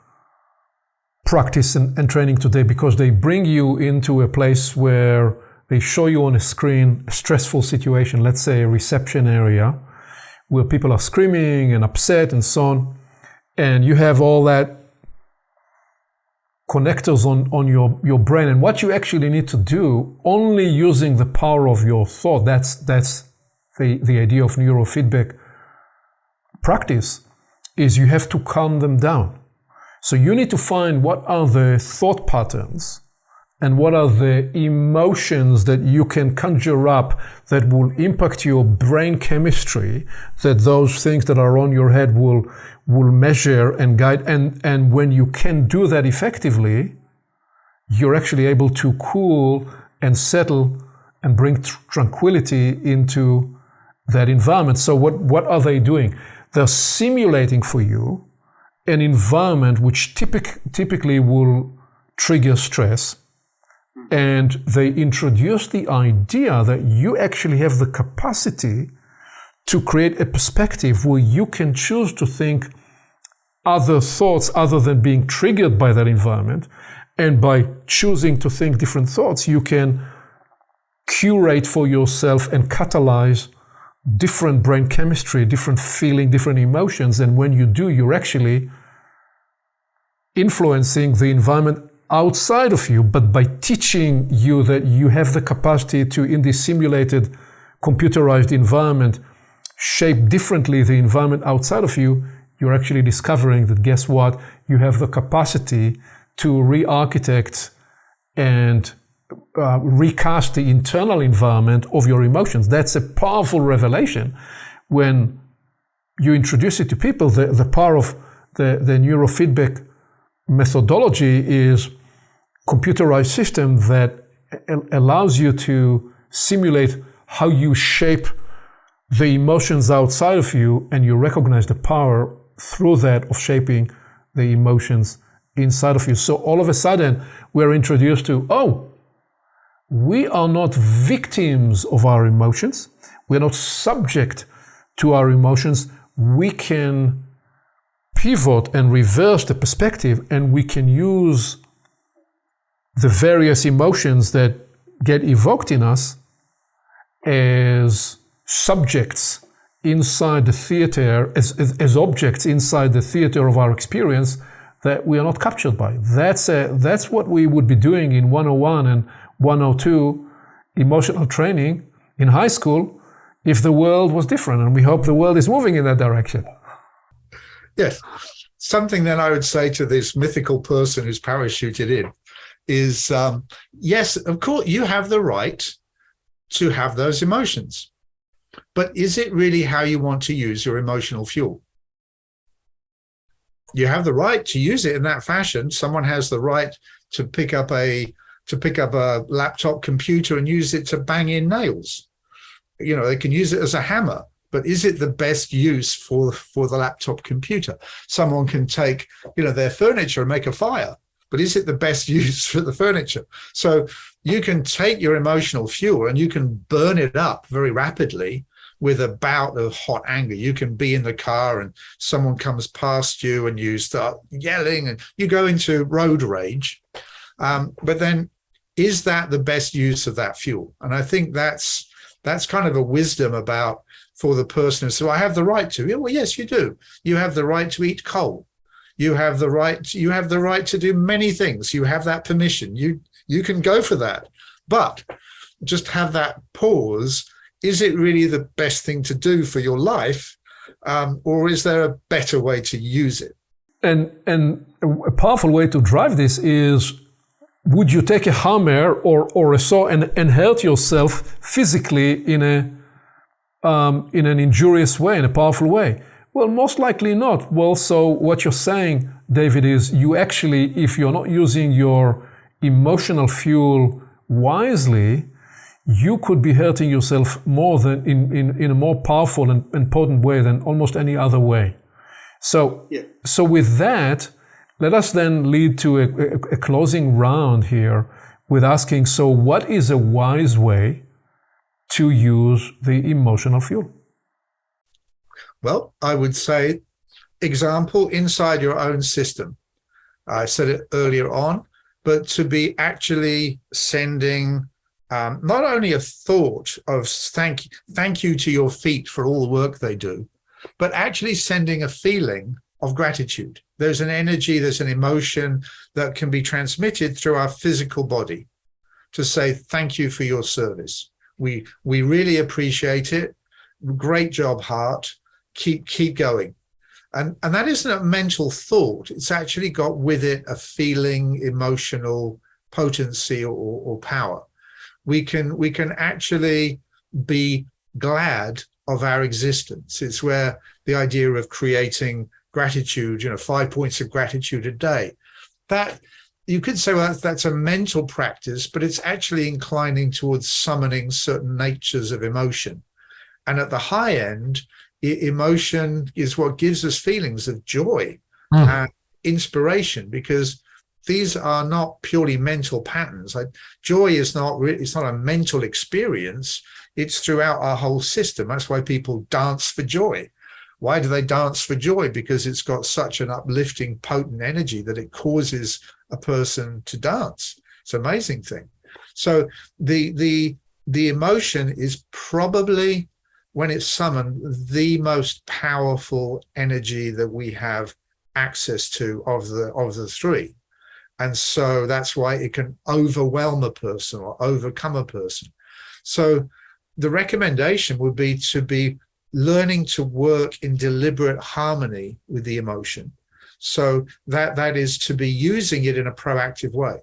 practice and training today, because they bring you into a place where they show you on a screen a stressful situation, let's say a reception area, where people are screaming and upset and so on, and you have all that connectors on your brain, and what you actually need to do, only using the power of your thought, that's the idea of neurofeedback practice, is you have to calm them down. So you need to find what are the thought patterns and what are the emotions that you can conjure up that will impact your brain chemistry, that those things that are on your head will measure and guide. And when you can do that effectively, you're actually able to cool and settle and bring tranquility into that environment. So what are they doing? They're simulating for you an environment which typically will trigger stress. And they introduce the idea that you actually have the capacity to create a perspective where you can choose to think other thoughts other than being triggered by that environment. And by choosing to think different thoughts, you can curate for yourself and catalyze different brain chemistry, different feeling, different emotions. And when you do, you're actually influencing the environment outside of you, but by teaching you that you have the capacity to, in this simulated, computerized environment, shape differently the environment outside of you, you're actually discovering that, guess what? You have the capacity to re-architect and recast the internal environment of your emotions. That's a powerful revelation. When you introduce it to people, the power of the neurofeedback methodology is computerized system that allows you to simulate how you shape the emotions outside of you, and you recognize the power through that of shaping the emotions inside of you. So all of a sudden, we're introduced to, oh, we are not victims of our emotions. We're not subject to our emotions. We can pivot and reverse the perspective, and we can use the various emotions that get evoked in us as subjects inside the theater, as objects inside the theater of our experience that we are not captured by. That's what we would be doing in 101 and 102 emotional training in high school if the world was different, and we hope the world is moving in that direction. Yes. Something that I would say to this mythical person who's parachuted in is, yes, of course, you have the right to have those emotions, but is it really how you want to use your emotional fuel? You have the right to use it in that fashion. Someone has the right to pick up a laptop computer and use it to bang in nails. You know, they can use it as a hammer, but is it the best use for the laptop computer? Someone can take, their furniture and make a fire, but is it the best use for the furniture? So you can take your emotional fuel and you can burn it up very rapidly with a bout of hot anger. You can be in the car and someone comes past you and you start yelling and you go into road rage. But then, is that the best use of that fuel? And I think that's kind of a wisdom about for the person. So I have the right to. Well, yes, you do. You have the right to eat coal. You have the right to do many things. You have that permission. You can go for that. But just have that pause. Is it really the best thing to do for your life? Or is there a better way to use it? And a powerful way to drive this is, would you take a hammer or a saw and hurt yourself physically in an injurious way, in a powerful way? Well, most likely not. Well, so what you're saying, David, is you actually, if you're not using your emotional fuel wisely, you could be hurting yourself more than in a more powerful and important way than almost any other way. So with that, let us then lead to a closing round here with asking, so what is a wise way to use the emotional fuel? Well, I would say, example, inside your own system. I said it earlier on, but to be actually sending not only a thought of thank you to your feet for all the work they do, but actually sending a feeling of gratitude. There's an energy, there's an emotion that can be transmitted through our physical body to say thank you for your service. We really appreciate it. Great job, heart. Keep going. And that isn't a mental thought. It's actually got with it a feeling, emotional potency or power. We can actually be glad of our existence. It's where the idea of creating gratitude, 5 points of gratitude a day, that you could say, well, that's a mental practice, but it's actually inclining towards summoning certain natures of emotion. And at the high end, emotion is what gives us feelings of joy and inspiration, because these are not purely mental patterns. Joy is not it's not a mental experience. It's throughout our whole system. That's why people dance for joy. Why do they dance for joy? Because it's got such an uplifting, potent energy that it causes a person to dance. It's an amazing thing. So the emotion is probably, when it's summoned, the most powerful energy that we have access to of the three. And so that's why it can overwhelm a person or overcome a person. So the recommendation would be to be learning to work in deliberate harmony with the emotion. So that is to be using it in a proactive way.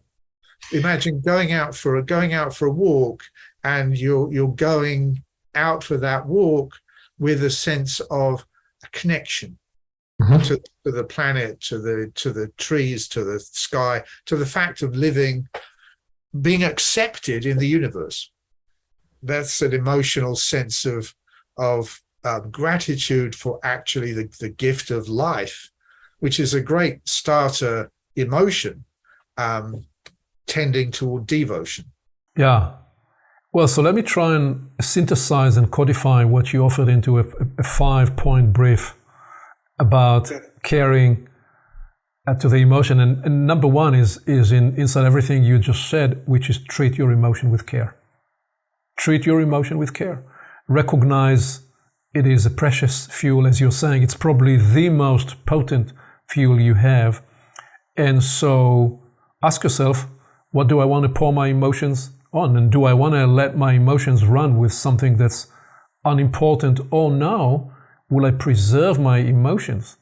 Imagine going out for a walk, and you're going out for that walk with a sense of a connection to the planet, to the trees, to the sky, to the fact of living, being accepted in the universe. That's an emotional sense of gratitude for actually the gift of life, which is a great starter emotion, tending toward devotion. Yeah. Well, so let me try and synthesize and codify what you offered into a 5-point brief about caring to the emotion. And number one is inside everything you just said, which is treat your emotion with care. Treat your emotion with care. Recognize it is a precious fuel, as you're saying. It's probably the most potent fuel you have. And so ask yourself, what do I want to pour my emotions on? And do I want to let my emotions run with something that's unimportant? Or no, will I preserve my emotions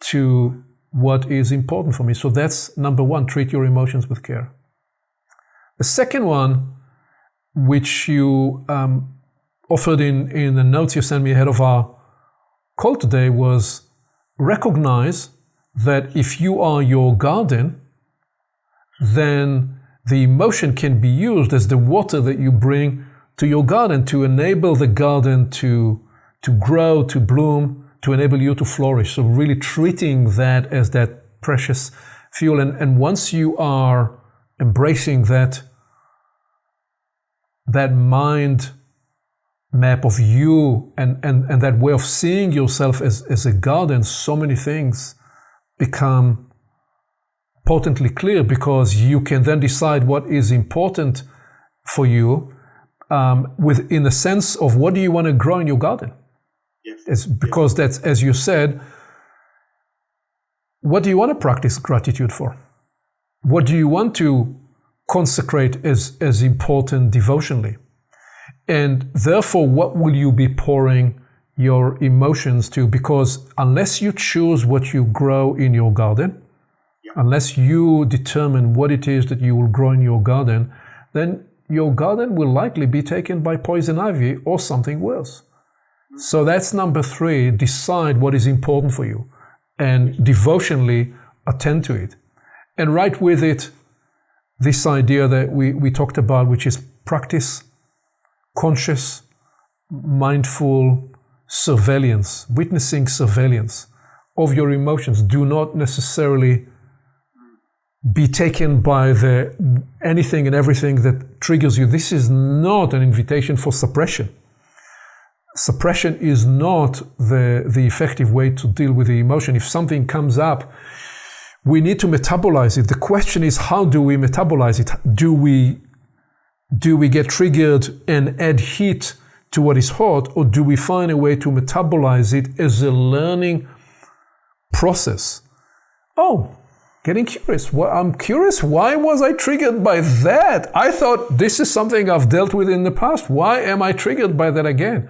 to what is important for me? So that's number one, treat your emotions with care. The second one, which you offered in the notes you sent me ahead of our call today, was recognize that if you are your garden, then the emotion can be used as the water that you bring to your garden to enable the garden to grow, to bloom, to enable you to flourish. So really treating that as that precious fuel. And once you are embracing that mind map of you and that way of seeing yourself as a garden, so many things become potently clear, because you can then decide what is important for you within the sense of what do you want to grow in your garden. Yes. Because that's, as you said, what do you want to practice gratitude for? What do you want to consecrate as important devotionally? And therefore, what will you be pouring your emotions to? Because unless you choose what you grow in your garden, unless you determine what it is that you will grow in your garden, then your garden will likely be taken by poison ivy or something worse. So that's number three, decide what is important for you and devotionally attend to it. And right with it, this idea that we talked about, which is practice conscious, mindful surveillance, witnessing surveillance of your emotions. Do not necessarily be taken by anything and everything that triggers you. This is not an invitation for suppression. Suppression is not the effective way to deal with the emotion. If something comes up, we need to metabolize it. The question is, how do we metabolize it? Do we get triggered and add heat to what is hot, or do we find a way to metabolize it as a learning process? Oh, getting curious. Well, I'm curious, why was I triggered by that? I thought this is something I've dealt with in the past. Why am I triggered by that again?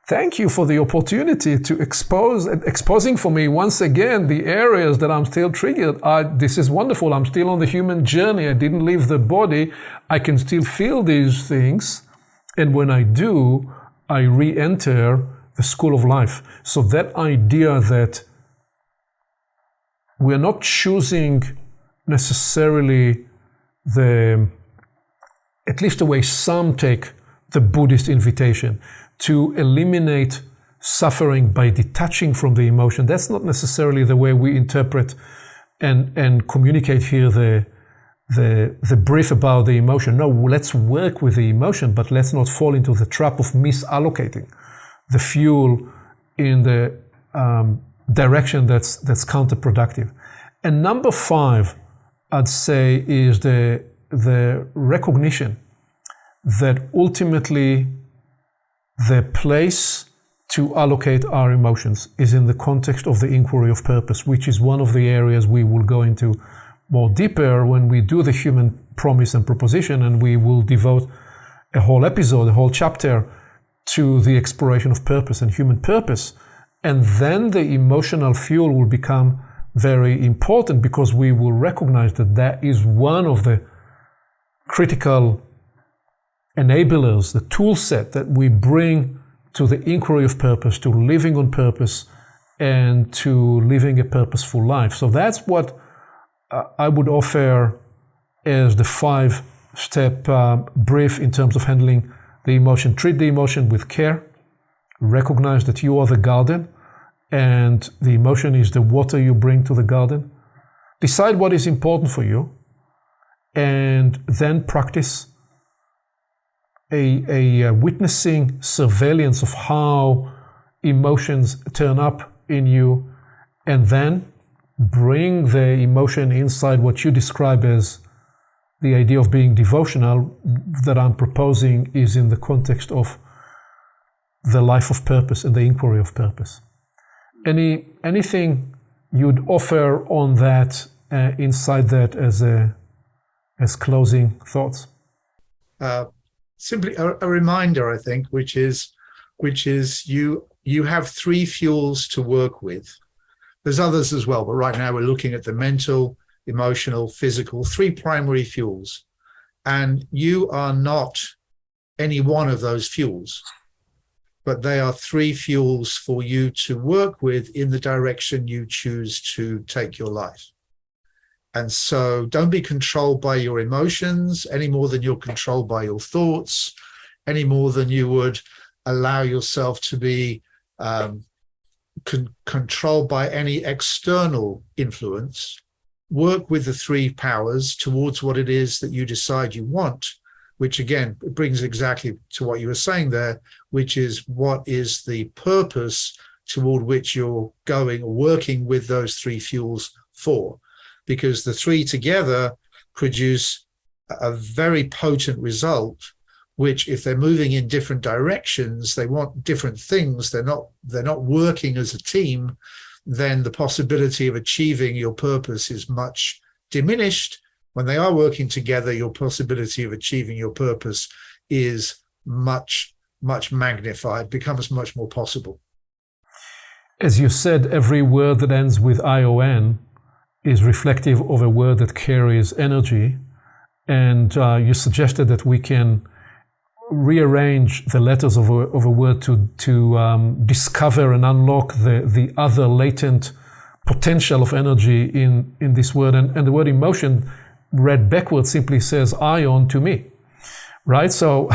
Thank you for the opportunity to exposing for me once again the areas that I'm still triggered. This is wonderful. I'm still on the human journey. I didn't leave the body. I can still feel these things. And when I do, I re-enter the school of life. So that idea that we're not choosing necessarily at least the way some take the Buddhist invitation, to eliminate suffering by detaching from the emotion. That's not necessarily the way we interpret and communicate here the brief about the emotion. No, let's work with the emotion, but let's not fall into the trap of misallocating the fuel in the direction that's counterproductive. And number 5, I'd say, is the recognition that ultimately the place to allocate our emotions is in the context of the inquiry of purpose, which is one of the areas we will go into more deeper when we do the human promise and proposition, and we will devote a whole episode, a whole chapter to the exploration of purpose and human purpose. And then the emotional fuel will become very important, because we will recognize that that is one of the critical enablers, the tool set that we bring to the inquiry of purpose, to living on purpose, and to living a purposeful life. So that's what I would offer as the 5-step brief in terms of handling the emotion. Treat the emotion with care. Recognize that you are the garden, and the emotion is the water you bring to the garden. Decide what is important for you, and then practice a witnessing surveillance of how emotions turn up in you, and then bring the emotion inside what you describe as the idea of being devotional that I'm proposing is in the context of the life of purpose and the inquiry of purpose. Anything you'd offer on that, inside that, as closing thoughts? Simply a reminder, I think, which is you have 3 fuels to work with. There's others as well, but right now we're looking at the mental, emotional, physical, 3 primary fuels. And you are not any one of those fuels, but they are 3 fuels for you to work with in the direction you choose to take your life. And so don't be controlled by your emotions any more than you're controlled by your thoughts, any more than you would allow yourself to be controlled by any external influence. Work with the 3 powers towards what it is that you decide you want, which again brings exactly to what you were saying there, which is what is the purpose toward which you're going or working with those 3 fuels for. Because the 3 together produce a very potent result, which if they're moving in different directions, they want different things, they're not working as a team, then the possibility of achieving your purpose is much diminished. When they are working together, your possibility of achieving your purpose is much, much magnified, becomes much more possible. As you said, every word that ends with ION is reflective of a word that carries energy. And you suggested that we can rearrange the letters of a word to discover and unlock the other latent potential of energy in this word. And the word emotion, read backwards, simply says ion to me, right? So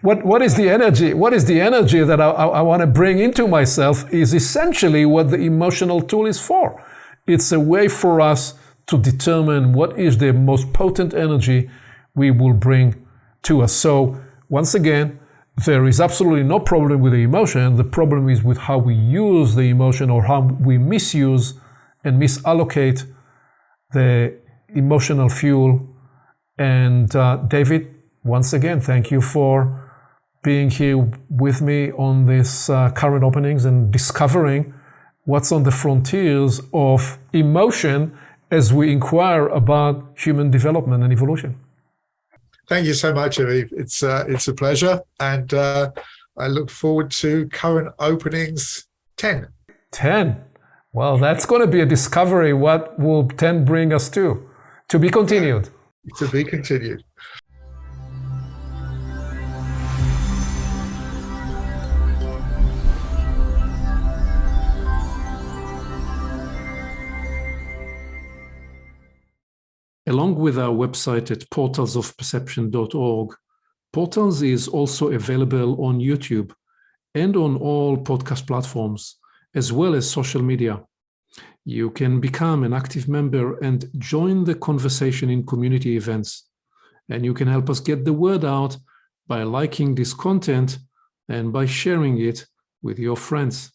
what is the energy? What is the energy that I want to bring into myself is essentially what the emotional tool is for. It's a way for us to determine what is the most potent energy we will bring to us. So once again, there is absolutely no problem with the emotion. The problem is with how we use the emotion, or how we misuse and misallocate the emotional fuel. And David, once again, thank you for being here with me on this current openings and discovering what's on the frontiers of emotion as we inquire about human development and evolution. Thank you so much, Aviv. It's a pleasure, and I look forward to current openings 10. 10. Well, that's going to be a discovery. What will 10 bring us to? To be continued. To be continued. Along with our website at portalsofperception.org, Portals is also available on YouTube and on all podcast platforms, as well as social media. You can become an active member and join the conversation in community events. And you can help us get the word out by liking this content and by sharing it with your friends.